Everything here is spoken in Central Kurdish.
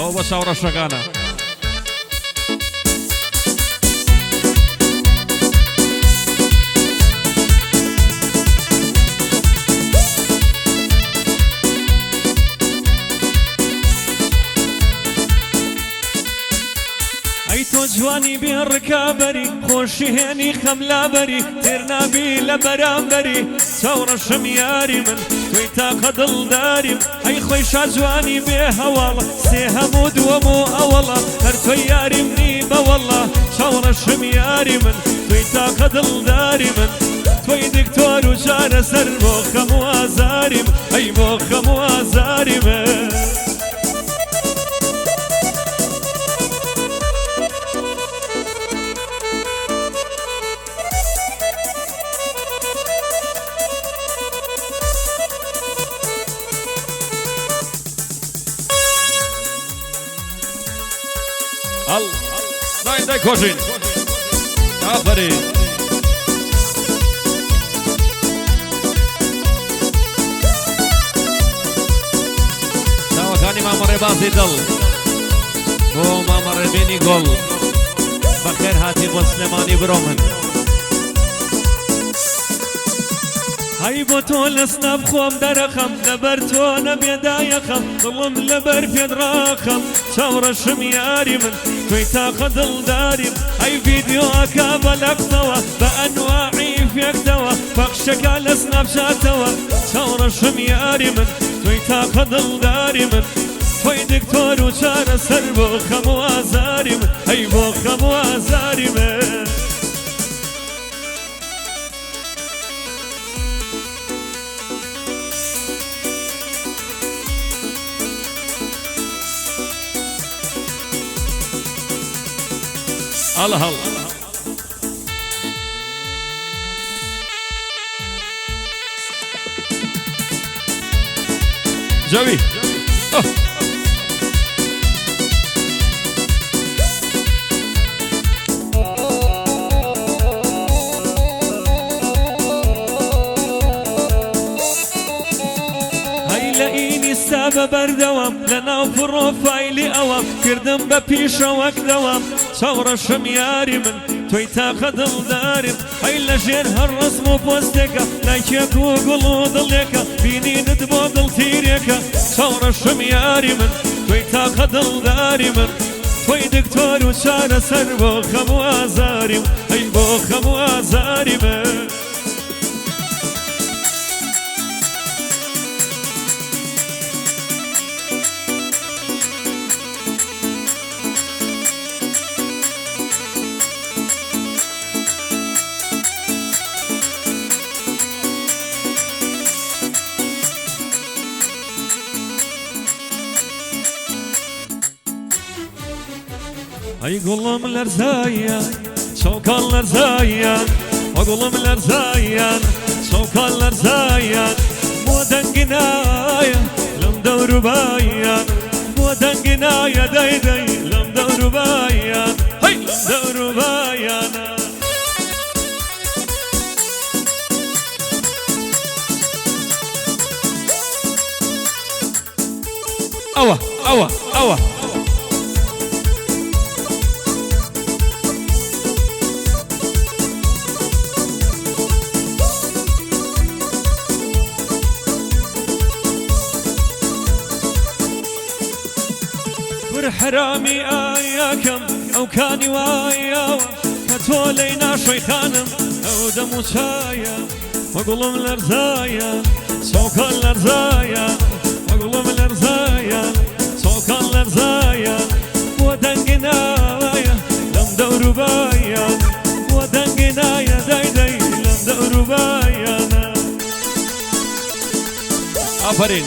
او بس او رشقانا تو جوانی بالركابري خوشي هني خملابري ترنا بي لبرامبري ثورة شمياري من تويتا قدل داري اي خويشا جواني بهوالا سيهمود ومو اولا هرتو ياري مني بوالله ثورة شمياري من تويتا قدل داري من توي دكتور وشار سر موخم وازاري اي موخم وازاري من داي كوشين عفري ساوكاني ما مر بازي دل هو ما مر بيني جول بخير هاتي بسلماني برومن هاي بطول اسناب خوم درخم لبر تو نبي دايخم ظلم لبر في دراخم ثورة شمياري من تويتا قدل داري هاي فيديو اكابل اقتوى بانواعي في اكتوى فخشك على سناب شاتوى ثورة شمياري من تويتا قدل داري من توي دكتور وشار سر بوخم وازاري من هاي بوخم وازاري من الله الله جوي هاي السبب بردوام لنا بروفايلي اوام كردم ببيشة وكدوام ثورة شمياري من تويتا قدل دارم هاي لجير هالرسم بوستيكا لايكيا جوجل وضليكا بيني ندبو ضل تيريكا ثورة شمياري من تويتا قدل دارم توي دكتور وشار سر بوخم وازارم هاي بوخم وازارم Ay kulumlar zayan, sokallar zayan. O kulumlar zayan, sokallar zayan. Modan ginaya, lam davru bayan. Modan ginaya day day, lam davru bayan. Hey, lam davru bayan. awa awa awa حرامي آياكم أو كاني واياوا كتولينا شوي خانم أو دم وشايا وقلم الأرزايا سوق الأرزايا وقلم الأرزايا سوق الأرزايا ودنقنايا لم دور بايا ودنقنايا داي داي لم دور بايا آفرين